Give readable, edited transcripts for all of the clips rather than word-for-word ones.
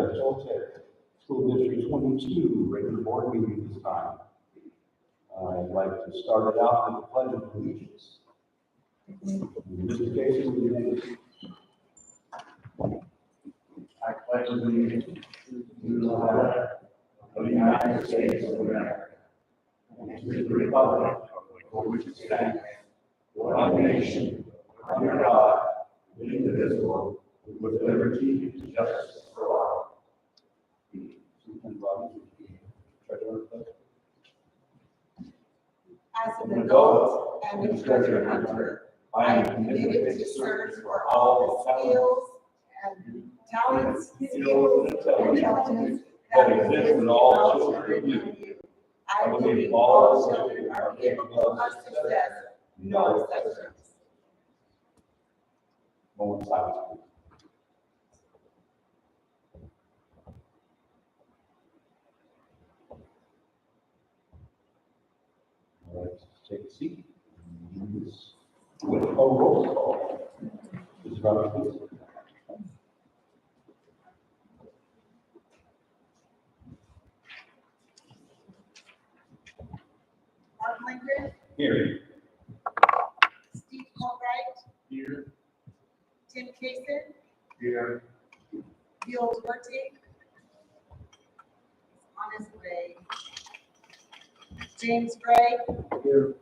Toltec School District 22 regular board meeting this time. I'd like to start it out with the Pledge of Allegiance. Mr. Casey, would you lead us? I pledge allegiance to the flag of the United States of America and to the republic for which it stands, one nation, under God, indivisible, with liberty and justice for all. As an adult and a treasure hunter, I am committed to serve for all the skills and talents, intelligence that exist in all children in you. I believe all children are capable of success, no exceptions. Moment of silence, please. All right, take a seat. With a roll call. Mrs. Roberts, please. Mark Lincoln, Here. Steve Albright, Here. Tim Kaysen, Here. Bill Duarte, on his way. James Gray, Here.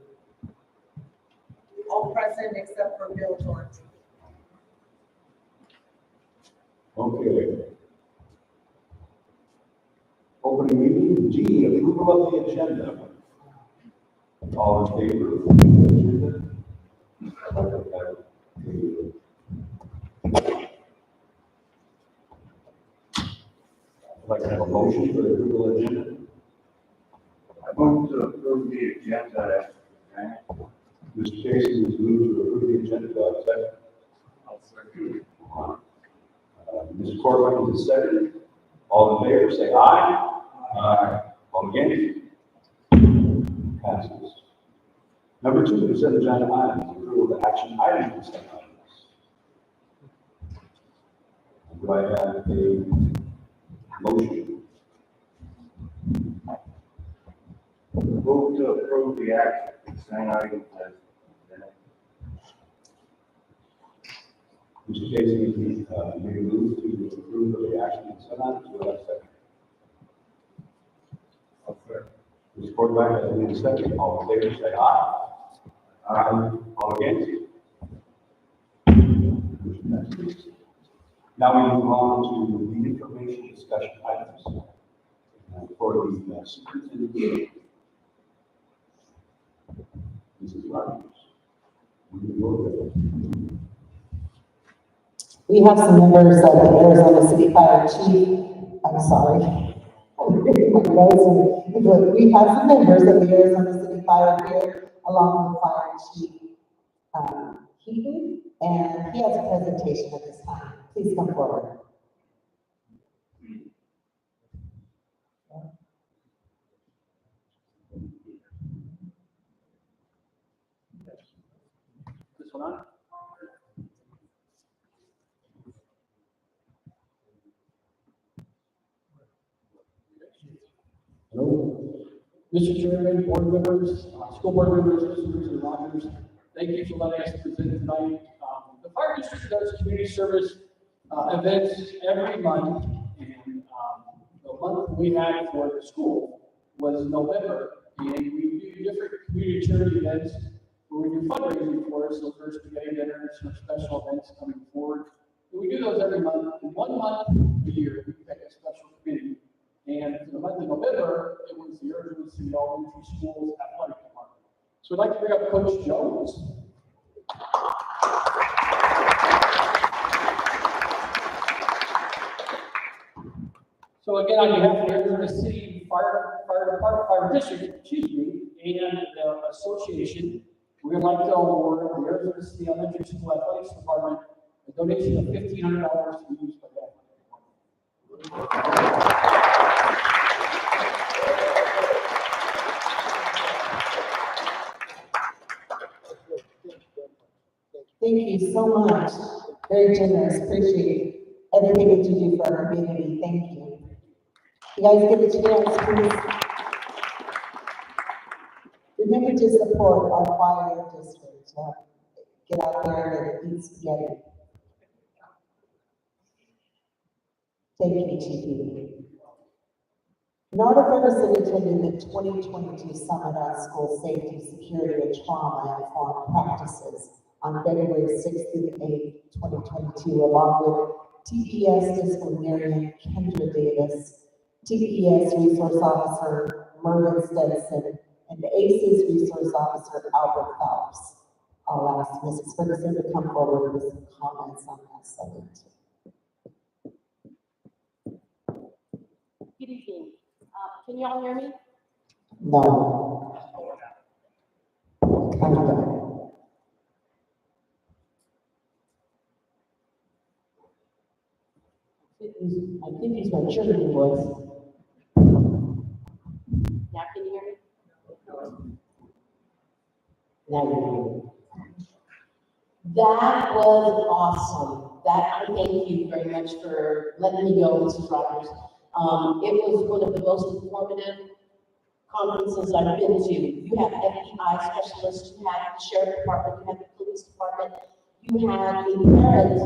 all present except for Bill Duarte. Okay. Opening meeting, G, approval of the agenda. All in favor of the agenda? I'd like to have a motion for the approval agenda. I move to approve the agenda. Mr. Casey has moved to approve the agenda. Do I have a second? I'll second. Mr. Corbin is second. All in favor, say aye. Aye. All against? Passes. Number 2, consent agenda items, approval of action items consent items. Do I have a motion? Move to approve the action consent items as presented. Mr. Casey, made a move to approve of the action consent items. Do I have a second? I'll second. Mr. Corbin has made a second. All in favor, say aye. Aye. All against? Motion passes. Now we move on to the information discussion items. For the superintendent. Mrs. Rogers. We have some members of the Arizona City Fire Chief, I'm sorry. We have some members of the Arizona City Fire here, along with Fire Chief Heaton, and he has a presentation at this time. Please come forward. This one on? Hello. Mr. Chairman, board members, school board members, Mr. Richard Rogers, thank you for letting us present tonight. The fire district does community service events every month, and the month we had for the school was November, and we do different community charity events where we do fundraising for us, so first spaghetti dinners or special events coming forward. And we do those every month, and 1 month a year, we pick a special committee. And for the month of November, it was the Arizona City Elementary Schools Athletic Department. So I'd like to bring up Coach Jones. So again, on behalf of the Arizona City Fire Department, Fire District, excuse me, and the association, we would like to award the Arizona City Elementary School Athletics Department a donation of $1,500 to be used by that. Thank you so much. Very generous, appreciate it. everything that you do for our community. Thank you. You guys get the chance, please. Remember to support our choir district. Get out there and eat spaghetti. Thank you, TP. Narda Ferguson attended the 2022 Summit on School Safety, Security, and Trauma-Informed Practices on February 6th through 8th, 2022, along with TPS disciplinarian Kendra Davis, TPS Resource Officer Mervyn Stenson, and the ACES Resource Officer Albert Phelps. I'll ask Mrs. Ferguson to come forward with some comments on that subject. Good evening. Can you all hear me? No. Kind of. I think he's my cheerleading voice. Now can you hear me? Now you hear me. That was awesome. I thank you very much for letting me go, Mrs. Rogers. It was one of the most informative conferences I've been to. You had FBI specialists, you had the sheriff department, you had the police department, you had a parent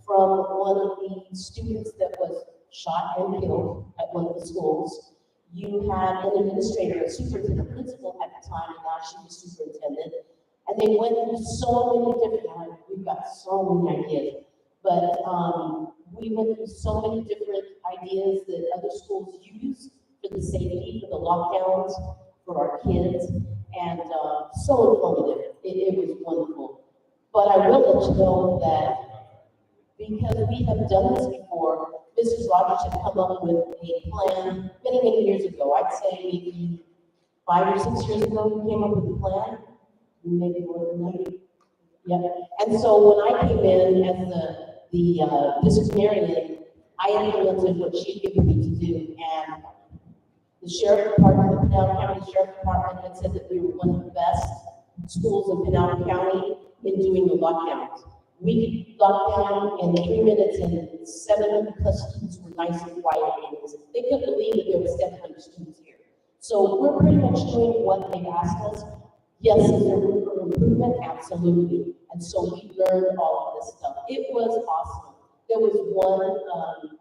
from one of the students that was shot and killed at one of the schools. You had an administrator, a superintendent, principal at the time, and now she was superintendent. And they went through so many different, we've got so many ideas, but we went through so many different ideas that other schools use for the safety, for the lockdowns, for our kids, and so informative. It was wonderful. But I will let you know that because we have done this before, Mrs. Rogers had come up with a plan many, many years ago. I'd say maybe 5 or 6 years ago, we came up with a plan, maybe more than that. Yeah. And so when I came in as the disciplinarian, I implemented what she had given me to do, and the sheriff department, the Pinal County Sheriff Department, had said that we were one of the best schools in Pinal County in doing the lockdowns. We locked down in 3 minutes, and 700 plus students were nice and quiet. They couldn't believe that there were 700 students here. So we're pretty much doing what they've asked us. Yes, is there room for improvement? Absolutely. And so we learned all of this stuff. It was awesome. There was one,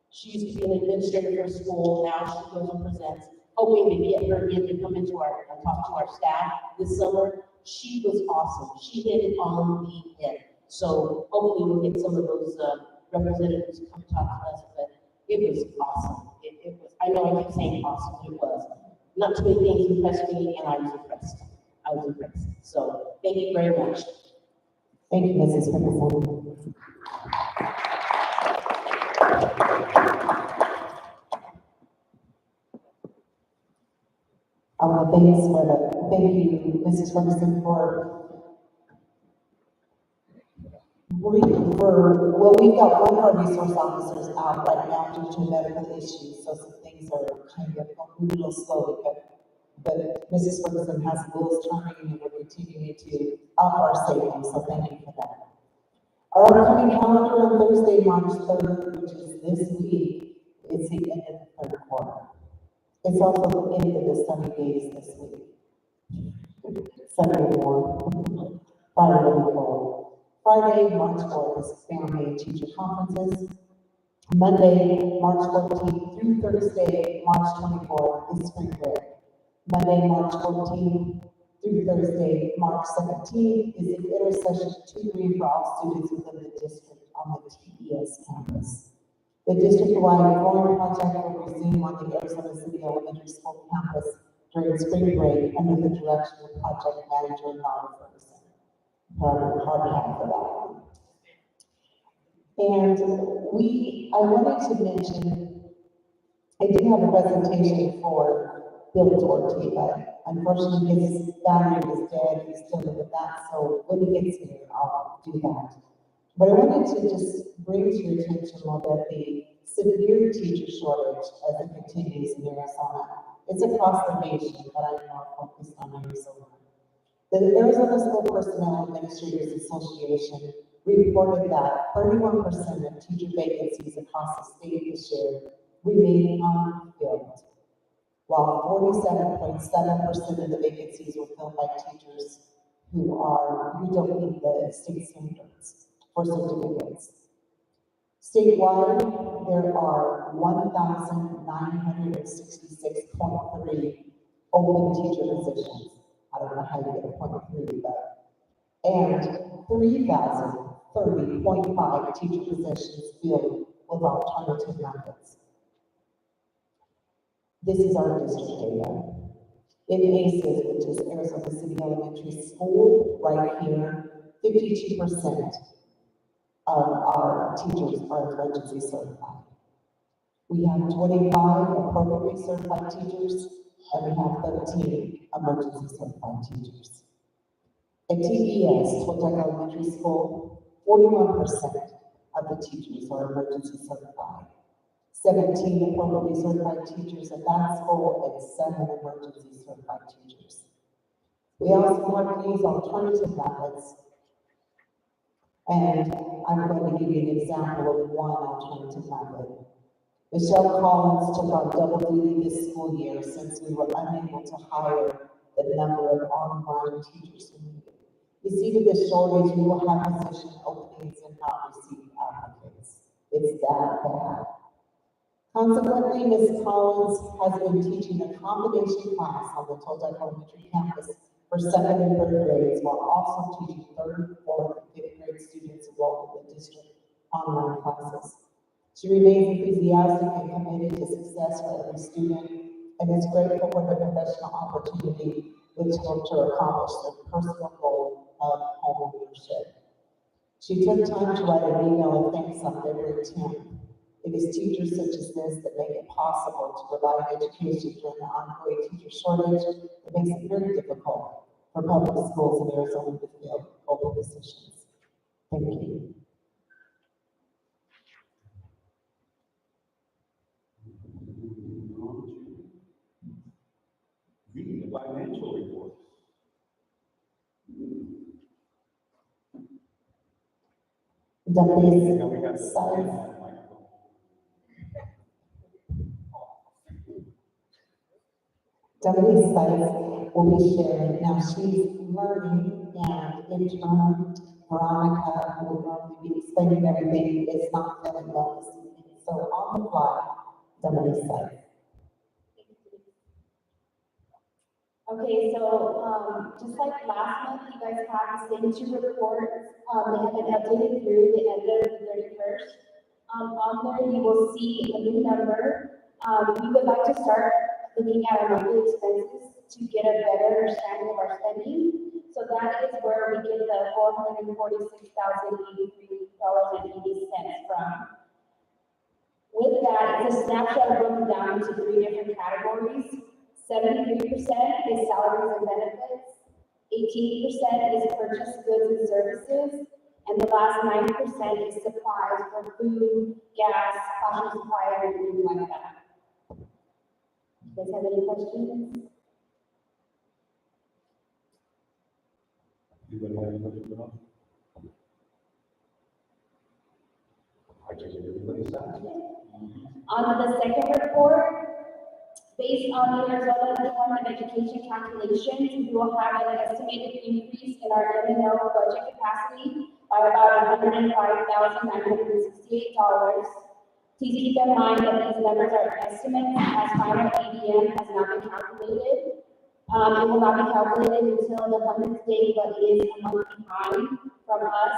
she used to be an administrator for a school, now she goes and presents, hoping to get her in to come into our, talk to our staff this summer. She was awesome. She hit it on the head. So hopefully we'll get some of those representatives to come talk to us, but it was awesome. It was, I know I keep saying awesome, but it was. Not too many things impressed me, and I was impressed. I was impressed. So thank you very much. Thank you, Mrs. Ferguson. Thank you, Mrs. Ferguson, we've got one of our resource officers out right now due to medical issues, so some things are kind of moving a little slowly, but Mrs. Ferguson has wheels turning, and we're continuing to up our safety, so thank you for that. Our upcoming calendar on Thursday, March 3rd, which is this week, is the end of the third quarter. It's also the end of the sunny days this week. Sunday warm, Friday will be cold. Friday, March 4th is family and teacher conferences. Monday, March 14th through Thursday, March 24th is spring break. Monday, March 14th through Thursday, March 17th is the intercession tutoring for all students within the district on the TES campus. The district-wide growing project will resume on the Arizona City Elementary School campus during spring break under the direction of project manager Narda Ferguson. Hard hat for that one. And I wanted to mention, I did have a presentation for Bill Doherty, but unfortunately his battery is dead. He's still with that, so when he gets here, I'll do that. But I wanted to just bring to your attention a little bit the severe teacher shortage as it continues in Arizona. It's across the nation, but I'm more focused on Arizona. The Arizona School Personnel Administrators Association reported that 31% of teacher vacancies across the state this year remain unfilled, while 47.7% of the vacancies were filled by teachers who don't meet the state standards for certificates. Statewide, there are 1,966.3 open teacher positions. I don't know how you get a .3, but, and 3,030.5 teacher positions filled with alternative methods. This is our district data. In ACES, which is Arizona City Elementary School, right here, 52% of our teachers are emergency certified. We have 25 appropriately certified teachers, and we have 13 emergency certified teachers. At TES, Toltec Elementary School, 41% of the teachers are emergency certified. 17 appropriately certified teachers at that school and 7 emergency certified teachers. We also want to use alternative methods, and I'm going to give you an example of one alternative method. Michelle Collins took on double duty this school year since we were unable to hire the number of online teachers we needed. You see, with this shortage, we will have position openings and not receive applicants. It's that bad. Consequently, Ms. Collins has been teaching a combination class on the Toltec Elementary campus for 2nd and 3rd grades, while also teaching 3rd, 4th, and 5th grade students enrolled in the district online classes. She remains enthusiastic and committed to success for every student, and is grateful for the professional opportunity which helped her accomplish the personal goal of home leadership. She took time to write an email of thanks on February 10th. It is teachers such as this that make it possible to provide education during the ongoing teacher shortage that makes it very difficult for public schools in Arizona to fill open positions. Thank you. Reading the financial reports. Deputy Now we got the- Size. Deputy Size will be sharing. Now she's learning, and interim Veronica, who will normally be explaining everything, is not feeling well this evening. So on the fly, Deputy Size. Okay, so, just like last month, you guys have the same 2 reports, they have been updated through the end of the 31st. On there, you will see a new number. We would like to start looking at our monthly expenses to get a better understanding of our spending. So that is where we get the $446,083.80 from. With that, it's a snapshot broken down into 3 different categories. 73% is salaries and benefits, 18% is purchased goods and services, and the last 9% is supplies for food, gas, classroom supply, and everything like that. You guys have any questions? Anybody have any questions about? I take it everybody's satisfied. On the second report, based on the Arizona Department of Education calculations, we will have an estimated increase in our M&O budget capacity by about $105,968. Please keep in mind that these numbers are estimates, as final ADM has not been calculated. It will not be calculated until the 100th day, but it is a month behind from us.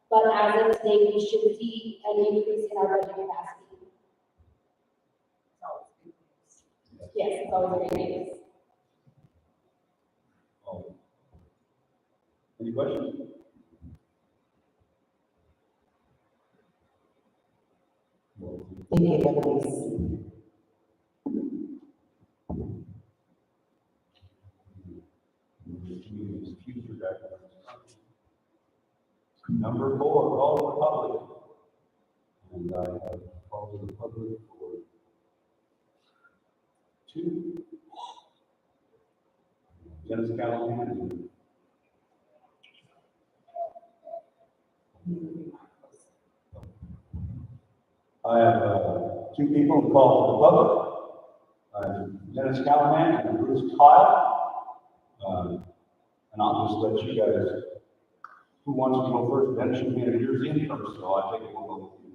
But as of today, we should see an increase in our budget capacity. Yes, it's always great news. Oh. Any questions? Thank you, Deputy. Future guidelines. Number 4, call to the public. And I have called to the public for 2. Dennis Callahan. I have two people to call for the public. Dennis Callahan and Bruce Kyle. And I'll just let you guys, who wants to go first? Dennis, you've been years in first, so I think we'll go with you.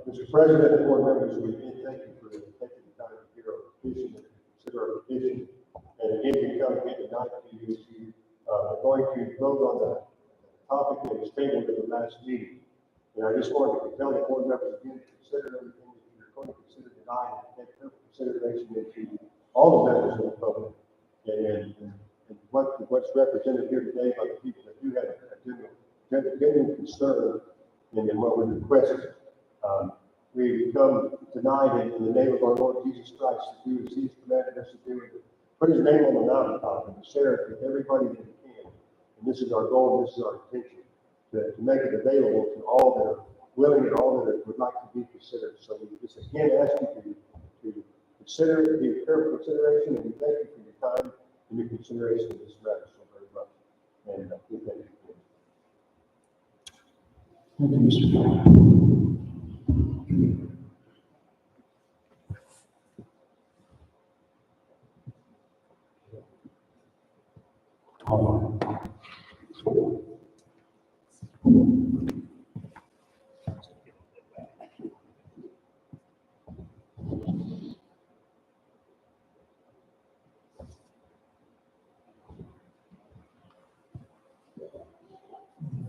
Mr. President, and board members, we again thank you for taking the time to hear our petition and consider our petition. And again, we come here tonight to you are going to vote on the topic that was tabled at the last meeting. And I just wanted to tell the board members again to consider everything that you're going to consider tonight and take careful consideration into all the members of the public. And what's represented here today by the people that do have a genuine concern in what we're requesting. We come tonight in the name of our Lord Jesus Christ to do as He's commanded us to do, put His name on the mountaintop and to share it with everybody that we can. And this is our goal, and this is our intention, to make it available to all that are willing and all that would like to be considered. So we just again ask you to consider it, give careful consideration, and we thank you for your time and your consideration of this matter so very much. And we thank you. Thank you, Mr. Callahan.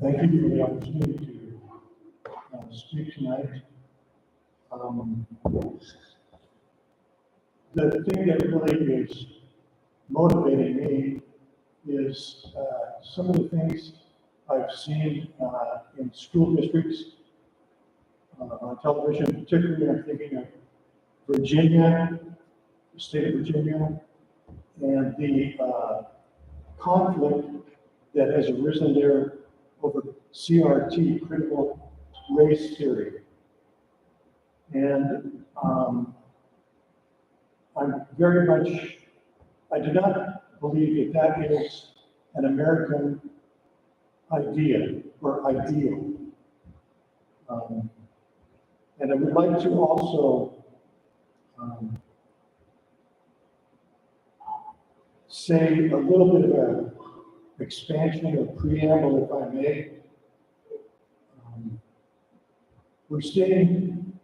Thank you for the opportunity to speak tonight. The thing that really is motivating me is some of the things I've seen in school districts on television, particularly I'm thinking of Virginia, the state of Virginia, and the conflict that has arisen there over CRT, critical race theory. And I do not believe that that is an American idea or ideal. And I would like to also say a little bit of an expansion or preamble, if I may. We're seeing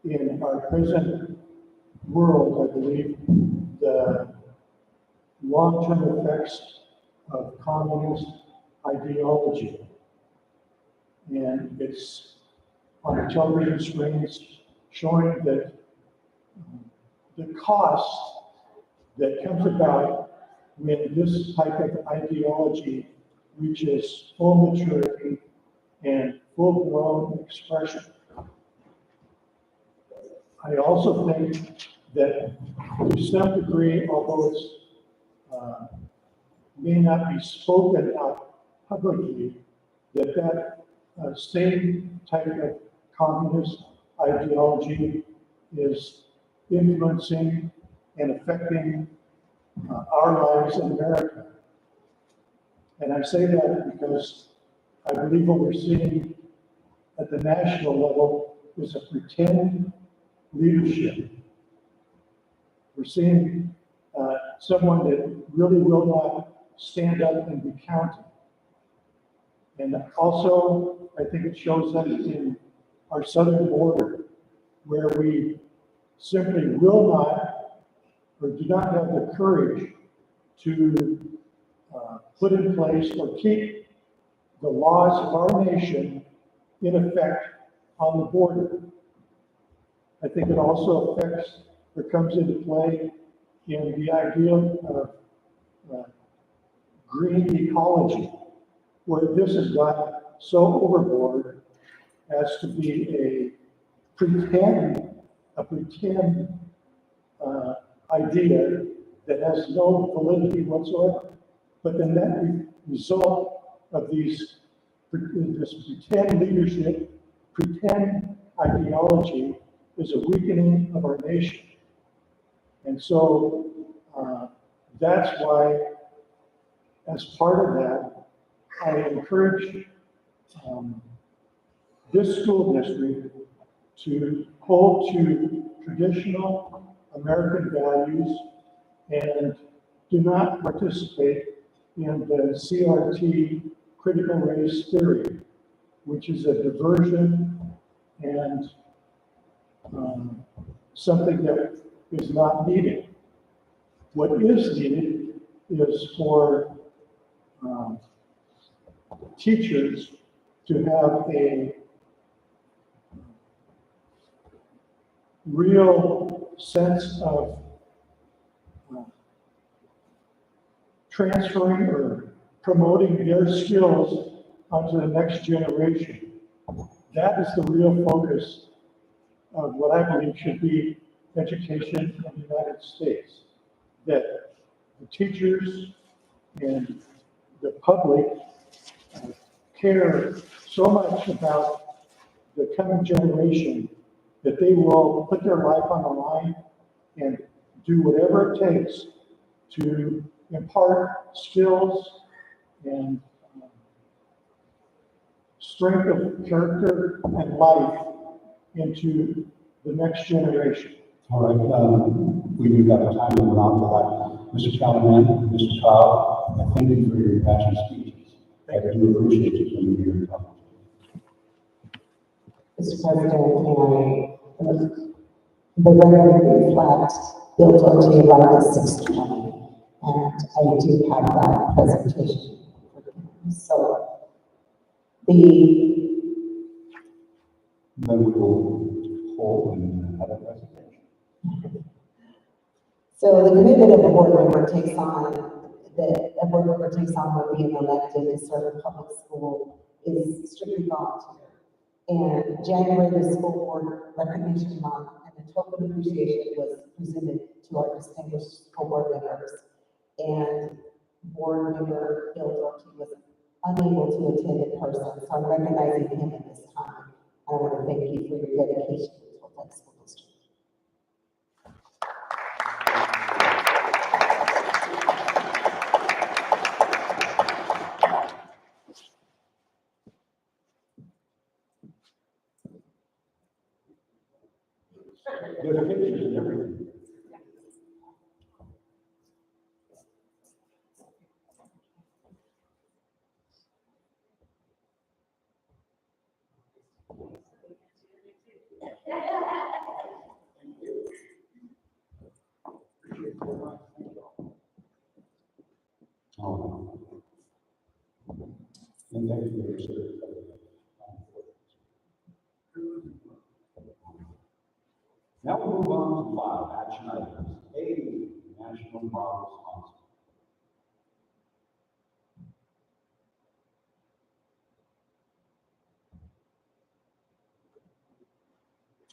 in our present world, I believe, the long-term effects of communist ideology. And it's on the television screens showing that the cost that comes about when this type of ideology reaches full maturity and full-blown expression. I also think that to some degree, although it's may not be spoken out publicly, that same type of communist ideology is influencing and affecting our lives in America. And I say that because I believe what we're seeing at the national level is a pretend leadership. We're seeing someone that really will not stand up and be counted. And also, I think it shows up in our southern border, where we simply will not or do not have the courage to put in place or keep the laws of our nation in effect on the border. I think it also affects or comes into play in the idea of green ecology, where this has got so overboard as to be a pretend idea that has no validity whatsoever. But the net result of this pretend leadership, pretend ideology, is a weakening of our nation. And so, that's why, as part of that, I encourage, this school district to hold to traditional American values and do not participate in the CRT critical race theory, which is a diversion and something that is not needed. What is needed is for teachers to have a real sense of transferring or promoting their skills onto the next generation. That is the real focus of what I believe should be education in the United States. That the teachers and the public care so much about the coming generation that they will put their life on the line and do whatever it takes to impart skills and strength of character and life into the next generation. All right, we do have a time limit on that. Mr. Callahan, Mr. Kyle, I thank you for your passionate speeches. I do appreciate you coming here and talking. Mr. President, the record reflects Bill Doherty arrived at 6:20, and I do have that presentation. So, Then we will hold and have a presentation. So the commitment of a board member takes on, that a board member takes on when being elected to serve a public school is strictly volunteer. And January was School Board Recognition Month, and a token appreciation was presented to our distinguished school board members. And board member Bill Doherty was unable to attend in person, so I'm recognizing him at this time. I want to thank you for your dedication to the Toltec School District. There's pictures and everything. Oh. And thank you for your service. Now we'll move on to 5 action items. A, National Model Sponsor.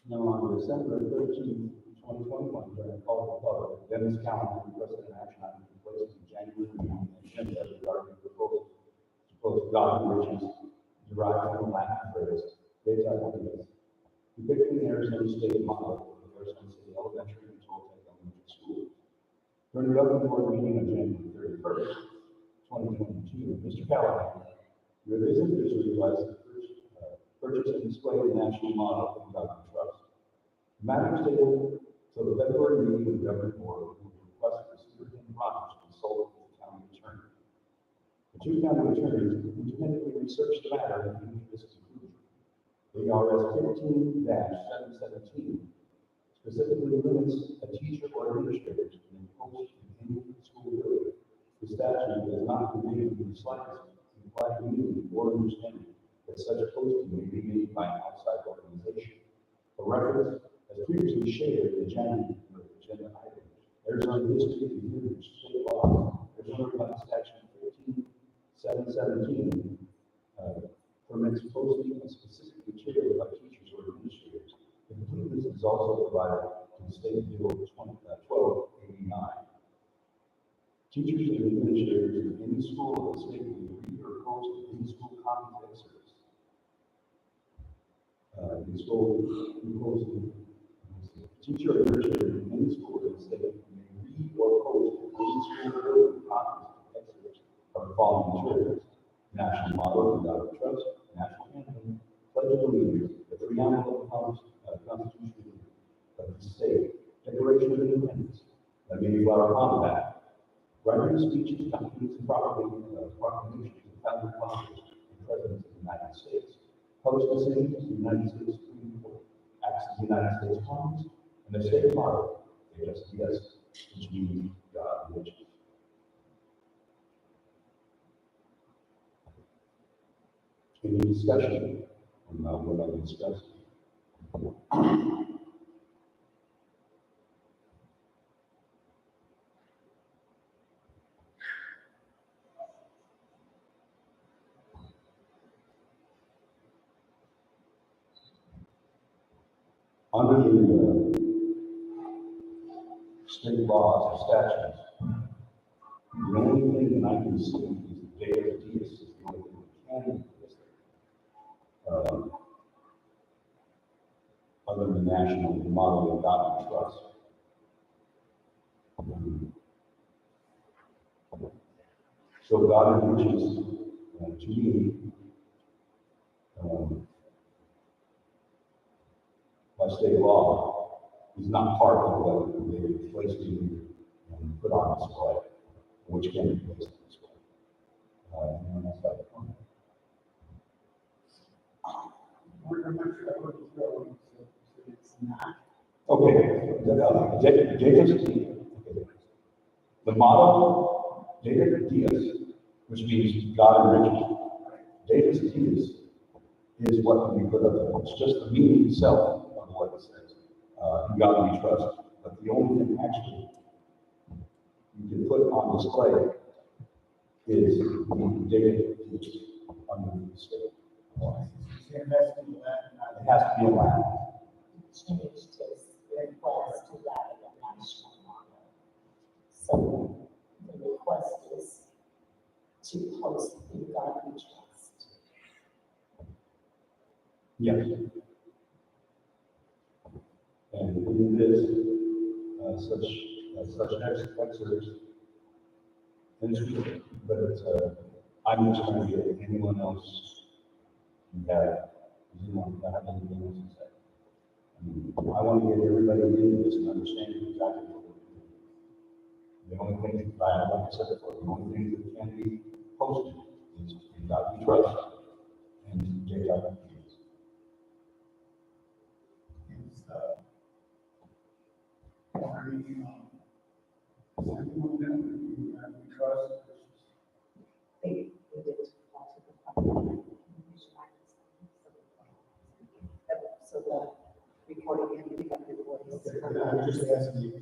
Now on December 13, 2021, during a call to the public, Dennis County requested an action item to place in January meeting agenda regarding the proposal to post God riches derived from the Latin phrase, Beta Humanis, depicting the Arizona State model of the Arizona City Elementary and Toltec Elementary School. During the open board meeting on January 31st, 2022, Mr. Callahan, your visitors realized the purchase and display the national model from God Trust. The matter was tabled till the February meeting of the governing board, who requested the Superintendent Rogers consult with the county attorney. The two county attorneys independently researched the matter and came to this conclusion. ARS 15-717 specifically limits a teacher or administrator to be imposed in any school building. The statute does not convey the slightest implied meaning or understanding that such a posting may be made by an outside organization. For reference, as previously shared in the January agenda item, Arizona History and Heritage State Law, Arizona Revised Statute 15717, permits posting of specific material by teachers or administrators. The complete list is also provided to the State Bill 1289. Teachers and administrators in any school of the state will read or post any school content excerpts. The school posting teacher or administrator in any school of the the state may read or post in school building copies of excerpts of the following materials: national motto, God we trust, national anthem, pledge of allegiance, the preamble of the Constitution of the state, Declaration of Independence, the Mayflower Compact, writing speeches, documents, and proclamations of the founding fathers and presidents of the United States, published decisions of the United States Supreme Court, acts of the United States Congress, and the state motto, yes, which means God riches. Any discussion on what I discussed? Under the state laws or statutes, the only thing that I can see is the date of the deeds is the only thing that can be listed. Other than the national motto of God we trust. So God enriches, to me, by state law, is not part of what they placed in and put on display, which can be placed on display. And that's that point. Okay, Jacob's Deed. The motto, David Dias, which means God enriches. David's Dias is what can be put up there. It's just the meaning itself of what it says. In God we trust. But the only thing actually you can put on display is the David Dias under the state. It has to be in Latin. Changed his request to that of the national motto. So the request is to post in God we trust. Yes. And in this, such excerpts, and it's good, but it's, I'm just trying to get anyone else that, anyone that have anything else to say. I want to get everybody into this and understanding exactly what we're doing. The only thing that like I said before, the only thing that can be posted is in God we trust and Jacob. So the recording can pick up your voice. I'm just asking you to,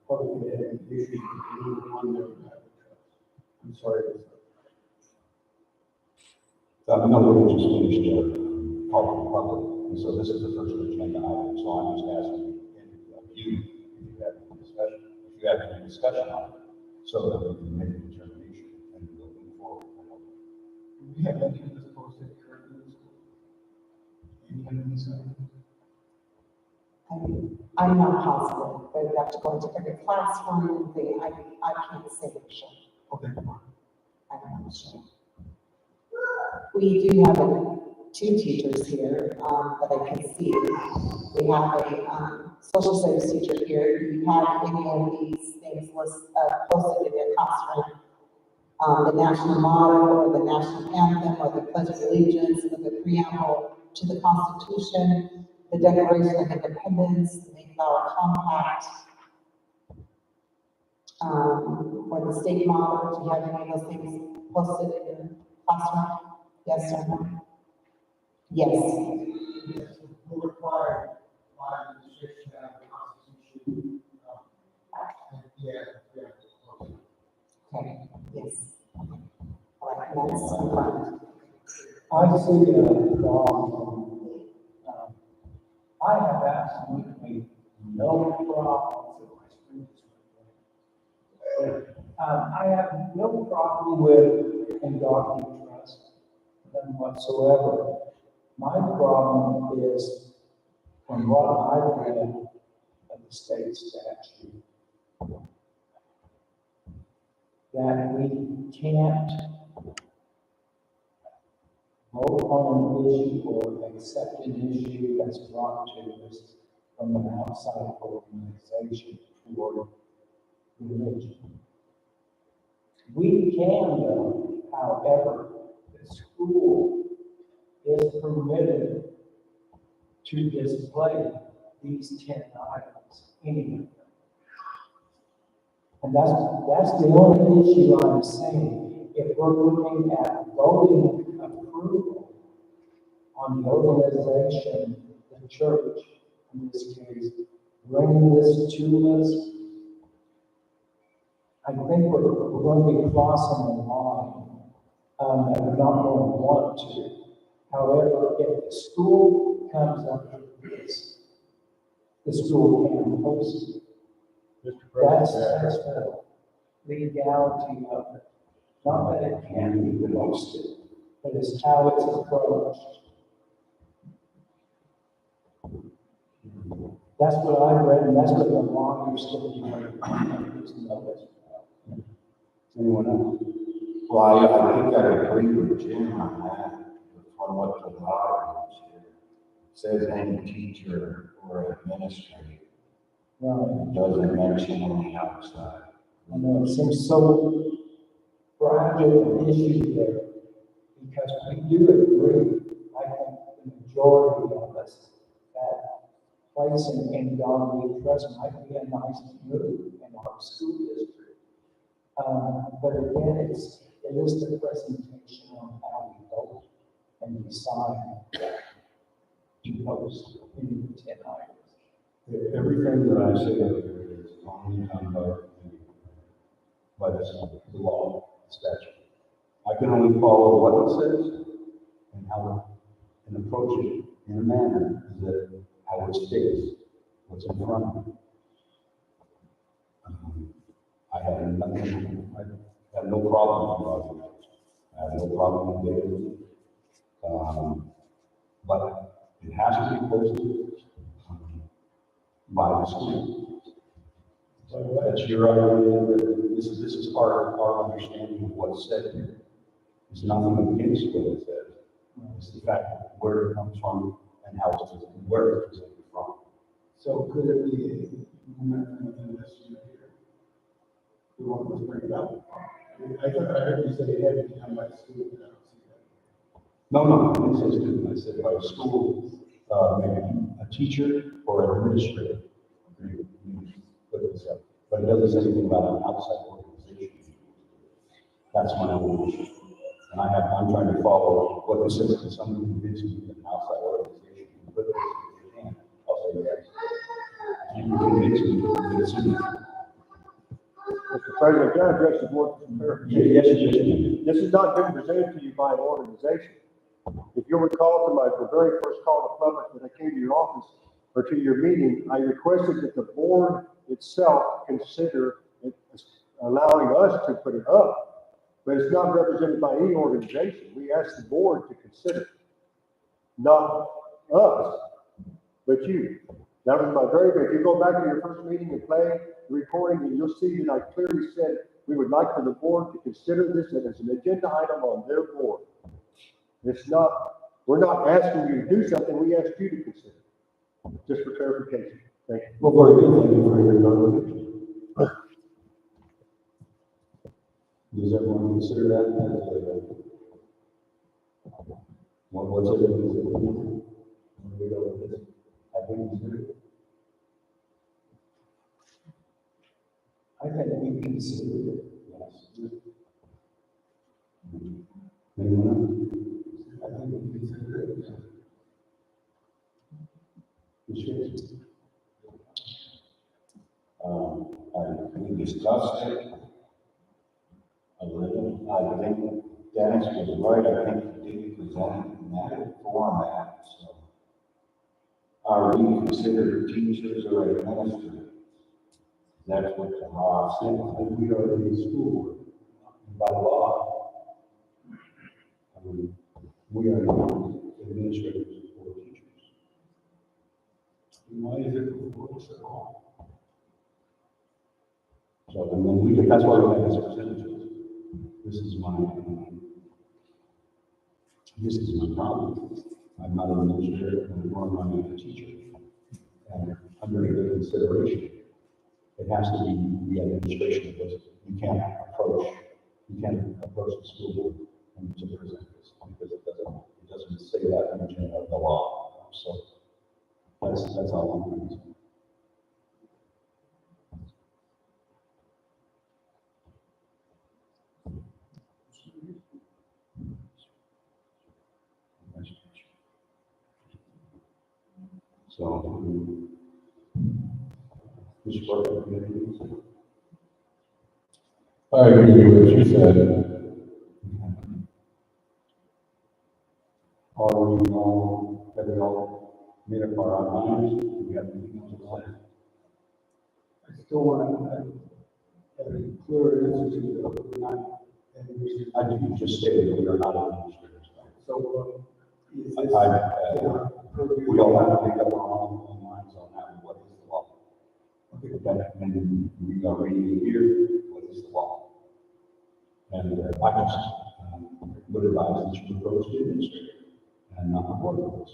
public issue, I'm sorry. No, we just finished public, and so this is the first agenda item, so I'm just asking you if you have any discussion, on it, so that we can make a determination and go forward. We have any of this posted currently in school? Any kind of concern? I'm not positive, but we have to go into every classroom, I can't say for sure. Okay. I'm not sure. We do have two teachers here, that I can see. We have a, social studies teacher here. Do you have any of these things posted in your classroom? The national motto, or the national anthem, or the pledge of allegiance, or the preamble to the Constitution, the Declaration of Independence, the Mayflower Compact, or the state motto. Do you have any of those things posted in your classroom? Yes or no? Yes. Will require my decision of the Constitution. Yeah. Okay, yes. All right, that's confirmed. I see a problem. I have absolutely no problem with my students. I have no problem with indoctrinating trust, none whatsoever. My problem is, from what I've read of the state statute that we can't vote on an issue or accept an issue that's brought to us from an outside organization toward religion. We can, though, however, the school is permitted to display these 10 items anyway. And that's the only issue I'm saying. If we're looking at voting approval on the organization, the church, in this case, bringing this to us, I think we're going to be crossing the line that we're not going to want to. However, if the school comes up with this, the school can host it. That's the legality of it. Not that it can be hosted, but it's how it's approached. That's what I read, and that's what the lawyers said. Anyone else? Well, I think I agree with Jim on that, from what the law says, any teacher or administrator. Right. Doesn't mention on the outside. I know it seems so fragile an issue there, because we do agree, I think the majority of us, that placing in God we trust might be a nice move in our school district. But again, it is the presentation on how we vote and decide to post in the 10 items. Everything that I say is only done by the law, the statute. I can only follow what it says and how and approach it in a manner that how it states what's in front of me. I have nothing. I have no problem with it. I have no problem with it. But it has to be posted by the school. That's your idea. This is our understanding of what's said here. There's nothing against what it says. It's the fact that where it comes from and how it's presented, where it's presented from. So could it be, we want to bring it up? I heard you say it had to be done by the school. No, I didn't say student, I said by a school, maybe a teacher or an administrator. You put this up, but it doesn't say anything about an outside organization. That's my own issue. And I'm trying to follow what this says, because someone convinces me that an outside organization can put this in your hand. I'll say yes. You can convince me that it's in there. Mr. President, can I address the board for some clarification? Yes. This has not been presented to you by an organization. If you'll recall from the very first call to public when I came to your office or to your meeting, I requested that the board itself consider it, allowing us to put it up, but it's not represented by any organization. We asked the board to consider, not us, but you. That was my very, if you go back to your first meeting and play the recording, and you'll see that I clearly said we would like for the board to consider this as an agenda item on their board. It's not, we're not asking you to do something, we asked you to consider. Just for clarification. Thank you. Well, very good. Thank you for your evaluation. Does everyone consider that as what's it? Have we considered it? I think we considered it. Yes. Anyone else? I think we considered it. We discussed it a little. I think Dennis was right. I think he did present it in that format. So, are we considered teachers or administrators? That's what the law says. And we are in the school board by law. We are administrators or teachers. Why is it before us at all? So, and then we can, that's why we have these percentages. This is my problem. I'm not an administrator, nor am I a teacher. And under the consideration, it has to be the administration, because you can't approach the school board and to present this, because it doesn't say that in the law. So that's all I'm doing. So, Mr. Clark, you have anything? I agree with what you said. Have we all made up our own minds? Do we have anything else to say? I still want to have a clear answer to the not. I think you just stated we are not administrators. So, is I, this? we all have to make up our own minds on that, what is the law? Okay, and we are reading it here, what is the law? And I just would advise that you approach the administrator and not the board members.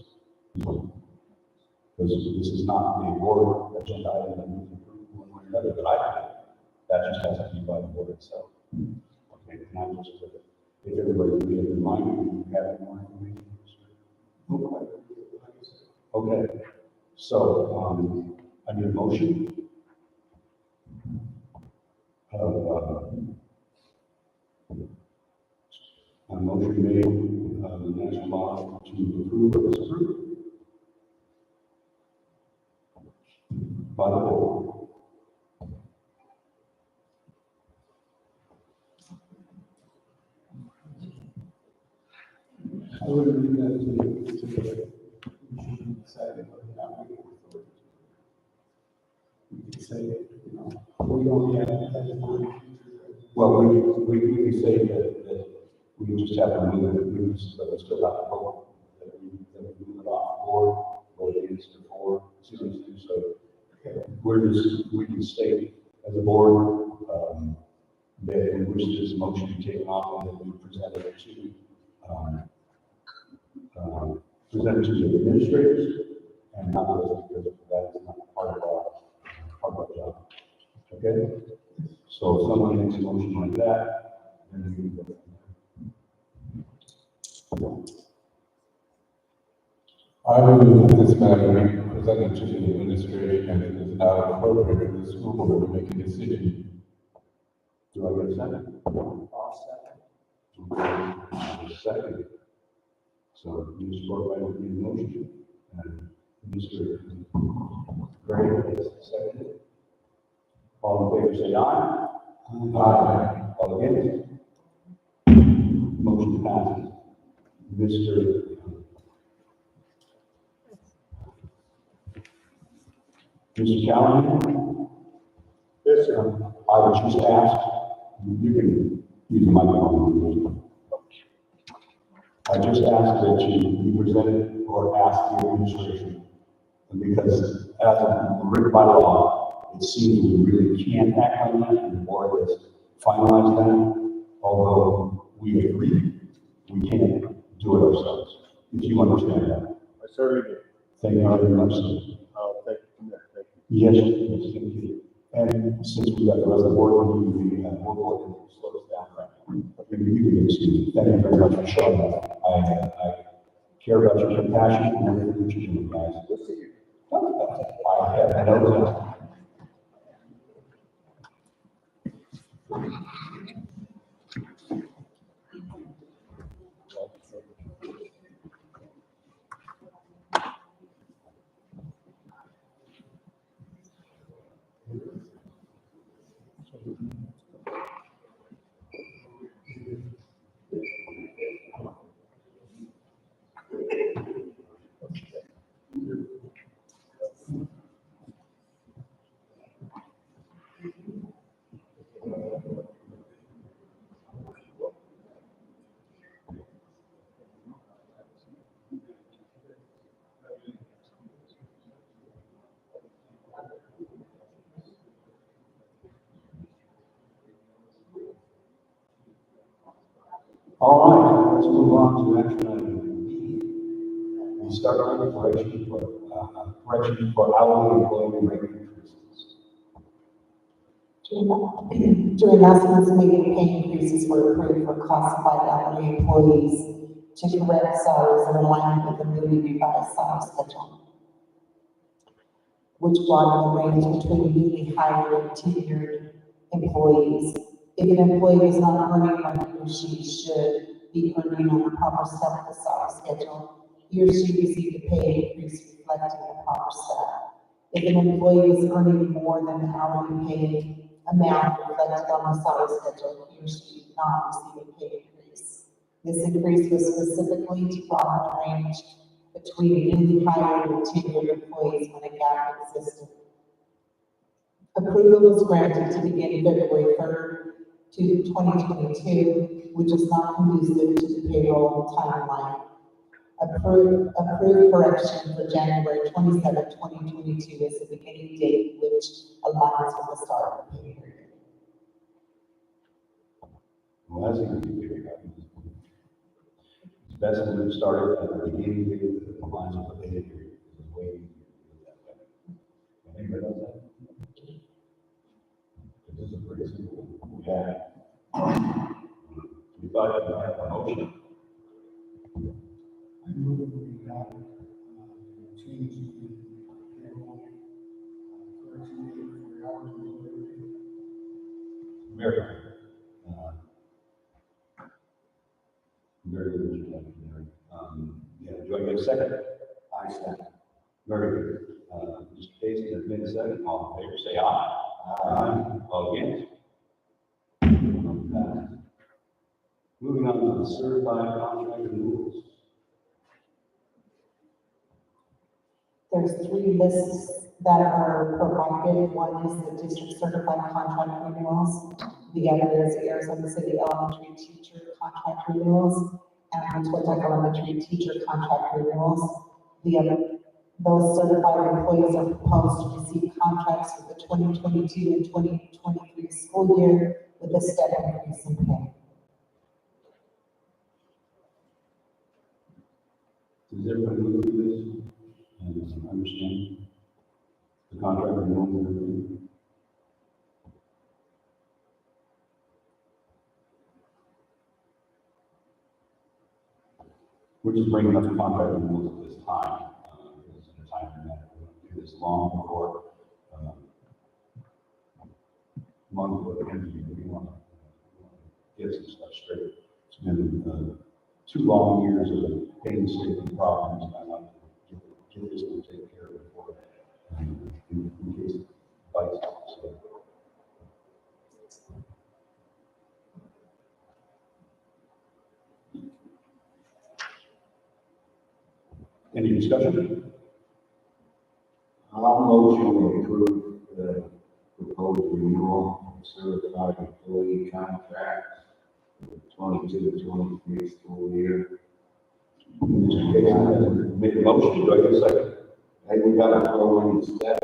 Because this is not a board agenda item that we can approve one way or another, but I think that just has to be by the board itself. Okay, and I'm just, if everybody would be in mind, we have more information. Okay, so, I need a motion of, a motion made, the national law to approve or disapprove by the board. I would agree that to decided whether or not we can. We can say, you know, we don't have as a board. Well, we can say that we just have to move it, but we still have to vote, that we move it off the board, vote against it for, so. We can state as a board, that we wish this motion to be taken off and that we present it to the administrators and not those, because that is not part of our job. Okay? So if someone makes a motion like that, then we can go. I believe that this matter be presented to the administration and it is not appropriate for the school board to make a decision. Do I get a second? Second. So you support by the motion, and Mr. Gray is second. All in favor, say aye. Aye. All against? Motion passes. Mr. Callahan? Yes, sir. I would just ask, you can use the microphone. I just ask that you present it or ask the administration, because as written by law, it seems we really can't act on that, and the board has finalized that, although we agree, we can't do it ourselves, if you understand that. I certainly do. Thank you very much, sir. Thank you, Commissioner. Thank you. Yes, yes, thank you. And since we got the rest of the board, we will go ahead and slow this down right now. You can excuse me. Thank you very much for showing up. I care about your compassion and everything that you're doing, guys. We'll see you. I know that. All right, let's move on to action item B. We start with correction for hourly employee rate increases. During last month's meeting, pay increases were approved for classified hourly employees to correct salaries in alignment with the newly revised salary schedule, which broadened the range between newly hired and tenured employees. If an employee is not earning what he or she should be earning on the proper step of the salary schedule, he or she received a pay increase reflecting the proper step. If an employee is earning more than the hourly pay amount reflected on the salary schedule, he or she did not receive a pay increase. This increase was specifically to broaden the range between newly hired and tenured employees when a gap existed. Approval was granted to begin February 3rd to 2022, which is not conducive to the payroll timeline. Approved correction for January 27, 2022 is the beginning date, which aligns with the start of the pay period. Well, that's a good figure. It's best to start it at the beginning of the lines of the pay period. It's way easier to do it that way. Anybody else have? This is a pretty simple. Yeah. We thought you might have a motion. I move that we have change the payroll correction date for hours and delivery. Very good. Very good, Mr. Mary. Yeah, do I get a second? I second. Very good. Mr. Casey has been second. All in favor, say aye. Aye. All against? Moving on to the certified contract renewals. There's 3 lists that are provided. One is the district certified contract renewals. The other is the Arizona City Elementary Teacher contract renewals and the Twitek Elementary Teacher contract renewals. Those certified employees are proposed to receive contracts for the 2022 and 2023 school year with a step increase in pay. Does everybody look at this and understand the contract renewal and everything? We're just bringing up the contract renewals at this time, because in a time that we don't do this long before, month before the end of the year, we want to get some stuff straight. It's been 2 long years of painstaking problems, and I like to get this one taken care of before, in case it bites us. So. Any discussion? I'll motion to approve the proposed renewal of certified employee contracts for the 22-23 school year. Mr. Casey has made the motion. Do I get a second? Hey, we got to throw in the step.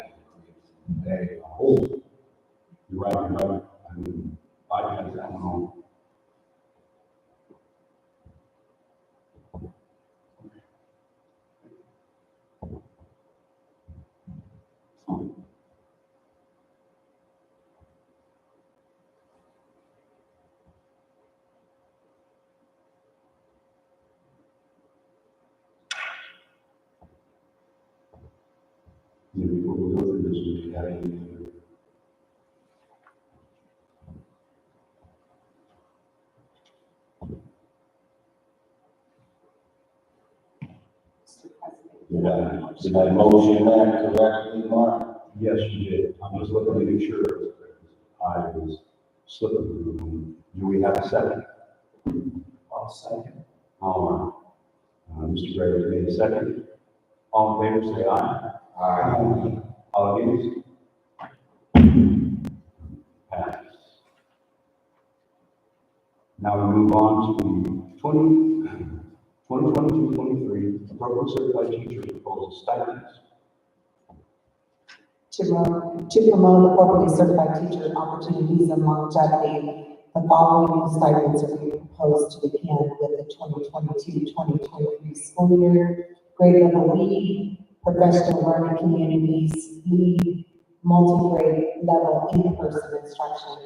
Hey, oh, you're right, you're right. I mean, I had that one on. Maybe before we go through this, we could have any other. Did I motion that correctly, Mark? Yes, you did. I'm just looking to make sure I was slipping through. Do we have a second? I'll second. All right. Mr. Gray has made a second. All in favor, say aye. Aye. All against? Pass. Now we move on to 2022-23 appropriate certified teacher proposal stipends. To promote appropriately certified teacher opportunities and longevity, The following new stipends are being proposed to begin with the 2022-2023 school year. Grade level lead, professional learning communities, lead, multi-grade level in-person instruction,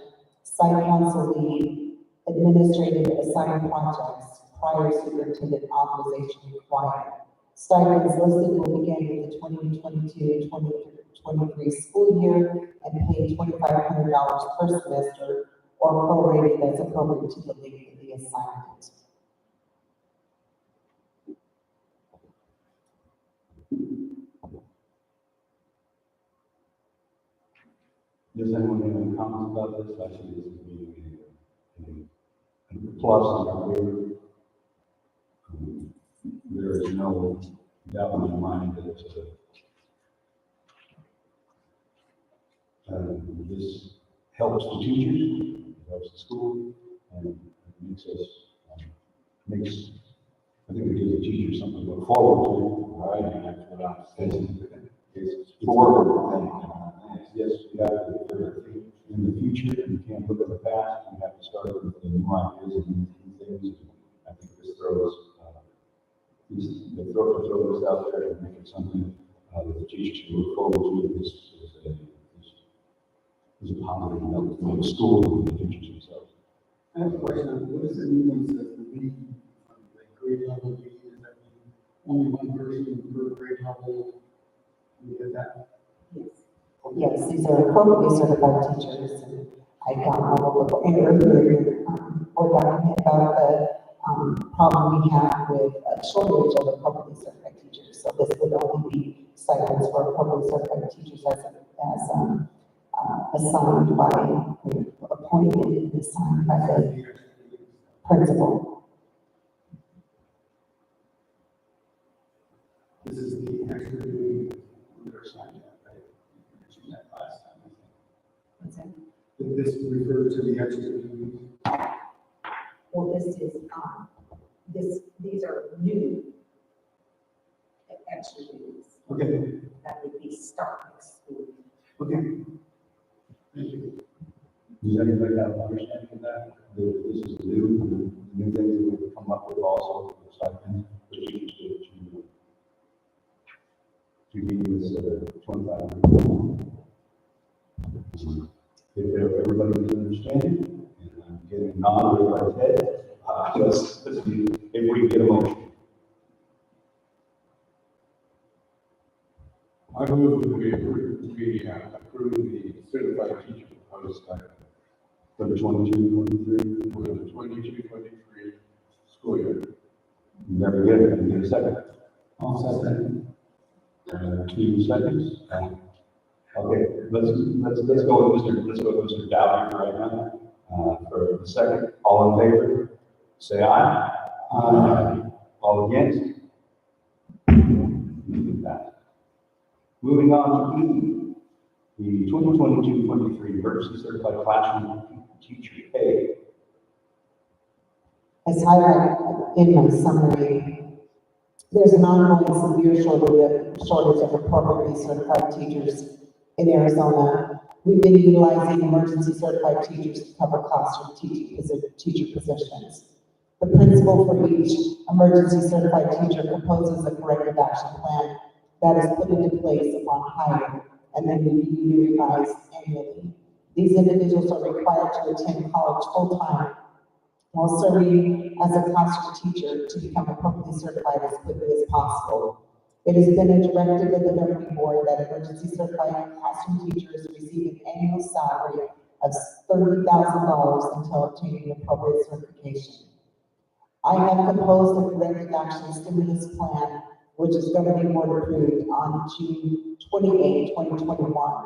site council lead, administrative assigned projects, prior superintendent authorization required. Stipends listed will begin with the 2022-2023 school year and pay $2,500 per semester or prorated as appropriate to the length of the assignment. Does anyone have any comments about this? I see this as being a plus in our favor. There is no doubt in my mind that this helps the teachers, it helps the school, and it makes us, I think it gives the teachers something to look forward to. All right, and that's what I'm saying. It's forward. Yes, we have to look in the future, and you can't look at the past. We have to start with the new ideas and new things. I think this throws this out there and make it something that the teachers can look forward to. This is a positive note for the school and the teachers themselves. I have a question. What does it mean when it says the lead, the grade level lead? Does that mean only one person per grade level? You get that? Yes. Yes, these are appropriately certified teachers. And I got all of the earlier board document about the problem we have with a shortage of appropriately certified teachers. So this would only be stipends for appropriately certified teachers as assigned by, appointed and assigned by the principal. This is the extra duty we're assigned at, right? You mentioned that last time. What's that? Did this refer to the extra duty? Well, this is, these are new extra duties Okay, that would be starting next school. okay. Thank you. Does anybody have an understanding of that? This is new things that we've come up with also, the stipends, the teachers to give this $2,500. If everybody is understanding, and I'm getting a nod with my head, let's see if we can get a motion. I move that we approve the certified teacher proposed stipend For the 22-23. for the 22-23 school year. Very good. Can you get a second? I'll second. 2 seconds. Okay, let's go with Mr. Dowdy right now. For the second, all in favor, say aye. Aye. All against? Moving on to E, the 2022-23 emergency certified classroom teacher pay. As highlighted in my summary, there's an ongoing severe shortage of appropriately certified teachers in Arizona. We've been utilizing emergency certified teachers to cover classroom teacher positions. The principal for each emergency certified teacher proposes a corrective action plan that is put into place upon hire and then revised annually. These individuals are required to attend college full-time while serving as a classroom teacher to become appropriately certified as quickly as possible. It has been a directive of the governing board that emergency certified classroom teachers receive an annual salary of $30,000 until obtaining appropriate certification. I have proposed a corrective action stimulus plan, which is governing board approved on June 28, 2021.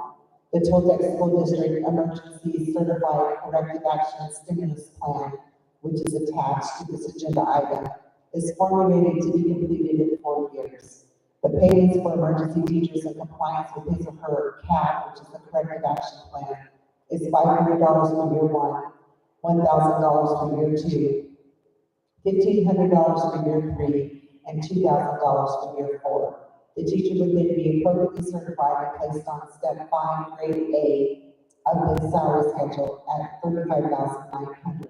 The Toltec School District Emergency Certified Corrective Action Stimulus Plan, which is attached to this agenda item, is formulated to be completed in 4 years. The payments for emergency teachers in compliance with his or her CAP, which is the corrective action plan, is $500 for year 1, $1,000 for year 2, $1,500 for year 3, and $2,000 for year 4. The teacher would then be appropriately certified and placed on step 5, grade A, of the salary schedule at $35,900.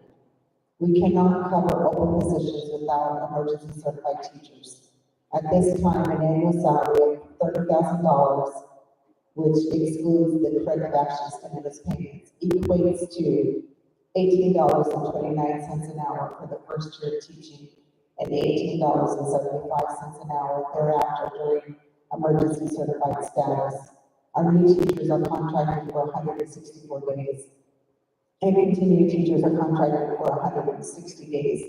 We cannot cover open positions without emergency certified teachers. At this time, an annual salary of $30,000, which excludes the corrective action stimulus payments, equates to $18.29 an hour for the first year of teaching and $18.75 an hour thereafter during emergency certified status. Our new teachers are contracted for 164 days, and continuing teachers are contracted for 160 days,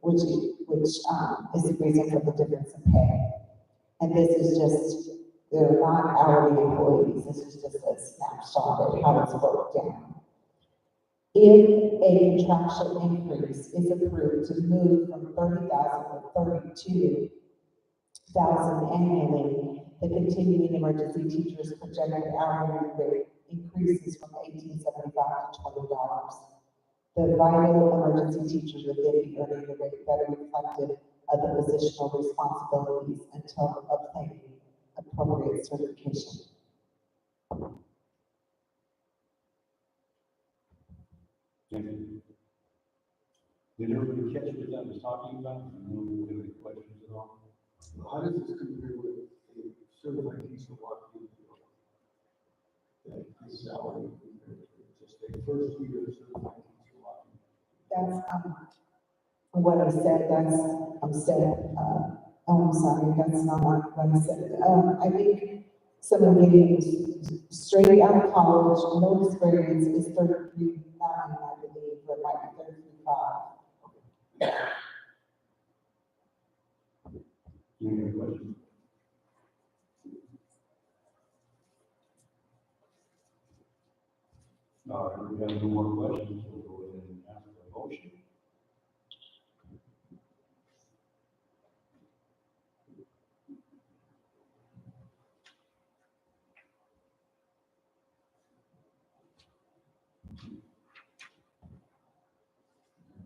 which is the reason for the difference in pay. And this is just, they're not hourly employees, this is just a snapshot of how it's broken down. If a contractual increase is approved to move from 30,000 to 32,000 annually, the continuing emergency teachers projected hourly rate increases from $18.75 to $20. The vital emergency teachers would then be earning a rate better reflective of the positional responsibilities until obtaining appropriate certification. Did everybody catch what that was talking about? No, any questions at all? How does this compare with a certified teacher walking? That salary compared to just a first year certified teacher walking? That's, what I said, I'm sorry, that's not what I said. I think someone getting straight out of college, no experience is 33.9, I believe, or might be 33.5. Any other questions? All right, we have no more questions, we'll go ahead and ask for a motion.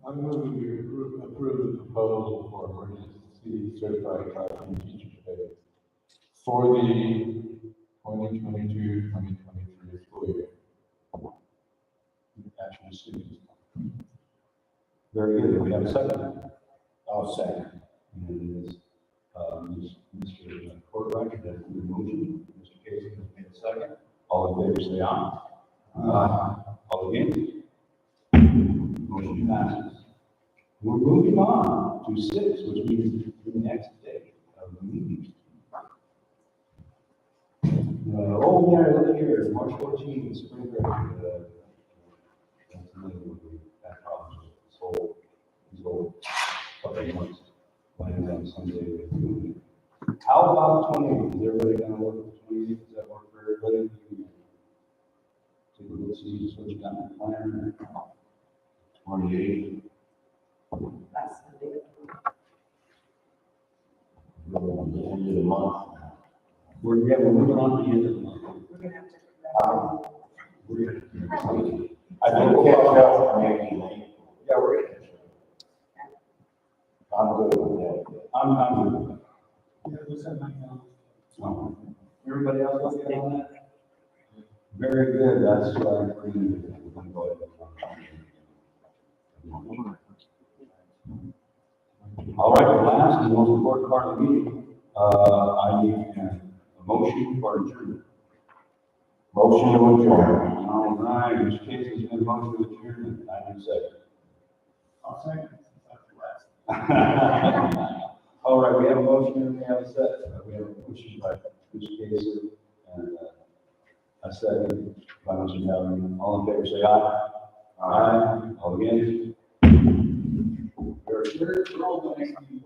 I'm moving to approve the proposal for emergency certified classroom teacher pay for the 2022-2023 school year. Action students. Very good, do we have a second? I'll second. And it is, Mr. Courtwright, that is the motion. Mr. Casey has made a second. All in favor, say aye. Aye. All against? Motion passes. We're moving on to 6, which means the next day of the meeting. Oh, yeah, look here, March 14th, spring break. That's another one that problem. So, couple of months, plans on Sunday. How about 28th? Is everybody gonna work with 28th? Does that work for everybody? Take a look, see what you got in the plan. 28th. That's the date. We're on the end of the month. We're moving on to the end of the month. We're gonna have to. We're gonna. I think we'll catch up maybe. Yeah, we're gonna. I'm good with that. I'm good. Yeah, what's that like now? So, everybody else okay on that? Very good, that's what I'm bringing. We're gonna go ahead and- All right, the last and most important part of the meeting, I need a motion for adjournment. Motion to adjourn. All right, Mr. Casey's been motion to adjourn, I need a second. I'll second. That's the last. All right, we have a motion and we have a second. We have a motion by Mr. Casey and a second by Mr. Dowling. All in favor, say aye. Aye. All against? Very good. We're all the next meeting.